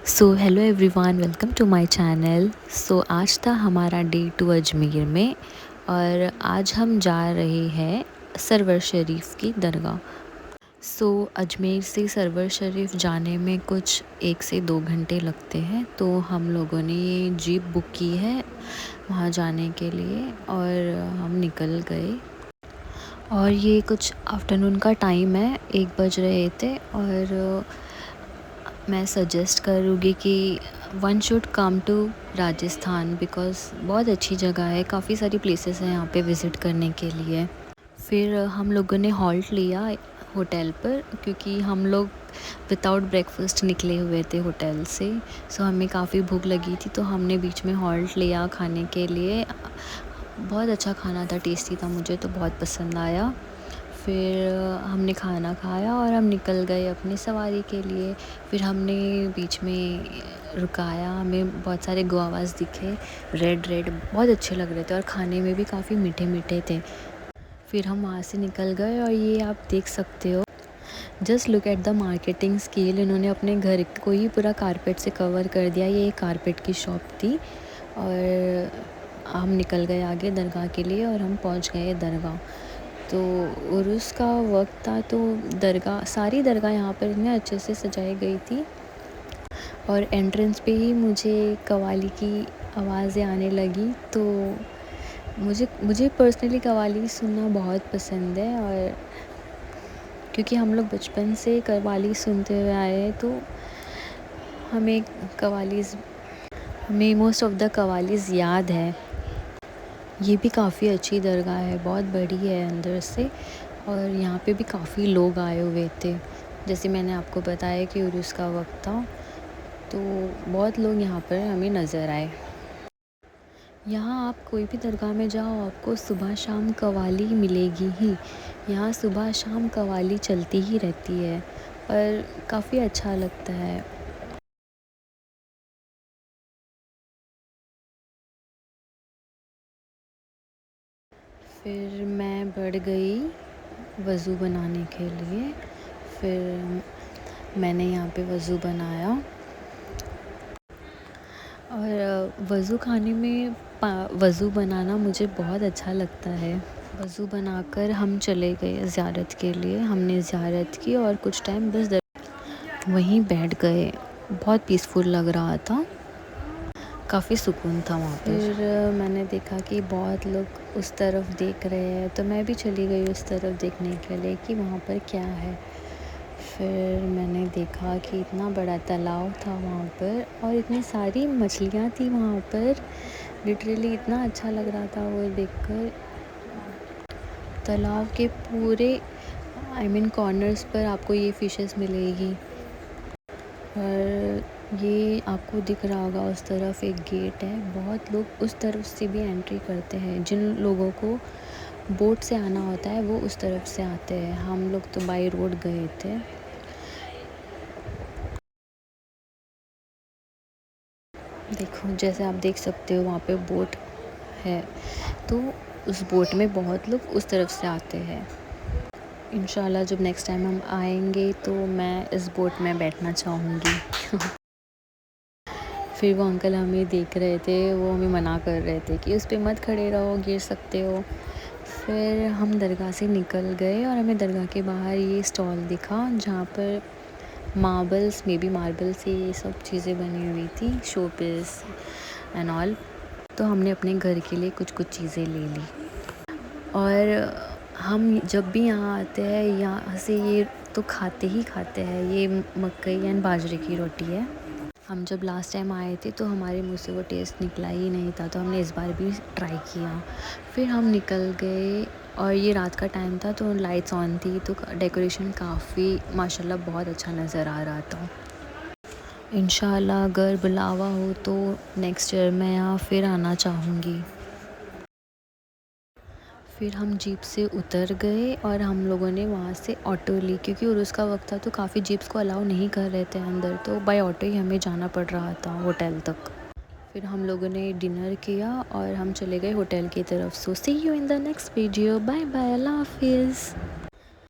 So hello everyone, welcome to my channel. So आज था हमारा डे 2 अजमेर में और आज हम जा रहे हैं सरवर शरीफ की दरगाह। सो अजमेर से सरवर शरीफ जाने में कुछ 1 से 2 घंटे लगते हैं, तो हम लोगों ने ये जीप बुक की है वहाँ जाने के लिए और हम निकल गए। और ये कुछ आफ्टरनून का टाइम है, 1 बज रहे थे और मैं सजेस्ट करूँगी कि one should come to Rajasthan because बहुत अच्छी जगह है, काफ़ी सारी प्लेसेस हैं यहाँ पे विज़िट करने के लिए। फिर हम लोगों ने हॉल्ट लिया होटल पर क्योंकि हम लोग विदाउट ब्रेकफास्ट निकले हुए थे होटल से। सो हमें काफ़ी भूख लगी थी, तो हमने बीच में हॉल्ट लिया खाने के लिए। बहुत अच्छा खाना था, टेस्टी था, मुझे तो बहुत पसंद आया। फिर हमने खाना खाया और हम निकल गए अपनी सवारी के लिए। फिर हमने बीच में रुकाया, हमें बहुत सारे गुआवास दिखे, रेड बहुत अच्छे लग रहे थे और खाने में भी काफ़ी मीठे मीठे थे। फिर हम वहाँ से निकल गए और ये आप देख सकते हो, just look at the marketing skill. इन्होंने अपने घर को ही पूरा कारपेट से कवर कर दिया। ये एक कारपेट की शॉप थी और हम निकल गए आगे दरगाह के लिए और हम पहुँच गए दरगाह। तो उर्स का वक्त था, तो सारी दरगाह यहाँ पर इतने अच्छे से सजाई गई थी और एंट्रेंस पे ही मुझे कव्वाली की आवाज़ें आने लगी। तो मुझे पर्सनली कव्वाली सुनना बहुत पसंद है और क्योंकि हम लोग बचपन से कव्वाली सुनते हुए आए हैं, तो हमें कव्वालीज़ हमें मोस्ट ऑफ़ द कव्वालीज़ याद है। ये भी काफ़ी अच्छी दरगाह है, बहुत बड़ी है अंदर से और यहाँ पे भी काफ़ी लोग आए हुए थे। जैसे मैंने आपको बताया कि उर्स का वक्त था, तो बहुत लोग यहाँ पर हमें नज़र आए। यहाँ आप कोई भी दरगाह में जाओ, आपको सुबह शाम कव्वाली मिलेगी ही। यहाँ सुबह शाम कव्वाली चलती ही रहती है और काफ़ी अच्छा लगता है। फिर मैं बढ़ गई वज़ू बनाने के लिए। फिर मैंने यहाँ पे वज़ू बनाया और वज़ू खाने में वज़ू बनाना मुझे बहुत अच्छा लगता है। वज़ू बनाकर हम चले गए ज़ियारत के लिए। हमने ज़ियारत की और कुछ टाइम बस वहीं बैठ गए। बहुत पीसफुल लग रहा था, काफ़ी सुकून था वहाँ पर। फिर मैंने देखा कि बहुत लोग उस तरफ देख रहे हैं, तो मैं भी चली गई उस तरफ देखने के लिए कि वहाँ पर क्या है। फिर मैंने देखा कि इतना बड़ा तालाब था वहाँ पर और इतनी सारी मछलियाँ थी वहाँ पर। लिटरली इतना अच्छा लग रहा था वो देखकर। तालाब के पूरे कॉर्नर्स पर आपको ये फ़िशेस मिलेगी और ये आपको दिख रहा होगा उस तरफ एक गेट है। बहुत लोग उस तरफ से भी एंट्री करते हैं। जिन लोगों को बोट से आना होता है वो उस तरफ से आते हैं। हम लोग तो बाई रोड गए थे। देखो, जैसे आप देख सकते हो वहाँ पे बोट है, तो उस बोट में बहुत लोग उस तरफ से आते हैं। इंशाल्लाह जब नेक्स्ट टाइम हम आएंगे तो मैं इस बोट में बैठना चाहूँगी। फिर वो अंकल हमें देख रहे थे, वो हमें मना कर रहे थे कि उस पे मत खड़े रहो, गिर सकते हो। फिर हम दरगाह से निकल गए और हमें दरगाह के बाहर ये स्टॉल दिखा जहाँ पर मार्बल से ये सब चीज़ें बनी हुई थी, शो पीस एंड ऑल। तो हमने अपने घर के लिए कुछ चीज़ें ले ली और हम जब भी यहाँ आते हैं यहाँ से ये तो खाते हैं। ये मकई एंड बाजरे की रोटी है। हम जब लास्ट टाइम आए थे तो हमारे मुँह से वो टेस्ट निकला ही नहीं था, तो हमने इस बार भी ट्राई किया। फिर हम निकल गए और ये रात का टाइम था, तो लाइट्स ऑन थी, तो डेकोरेशन काफ़ी माशाल्लाह बहुत अच्छा नज़र आ रहा था। इंशाल्लाह अगर बुलावा हो तो नेक्स्ट ईयर मैं यहाँ फिर आना चाहूँगी। फिर हम जीप से उतर गए और हम लोगों ने वहाँ से ऑटो ली क्योंकि उर्स का वक्त था, तो काफ़ी जीप्स को अलाउ नहीं कर रहे थे अंदर, तो बाय ऑटो ही हमें जाना पड़ रहा था होटल तक। फिर हम लोगों ने डिनर किया और हम चले गए होटल की तरफ। So see you in the next video. Bye bye, अल्लाह हाफिज़।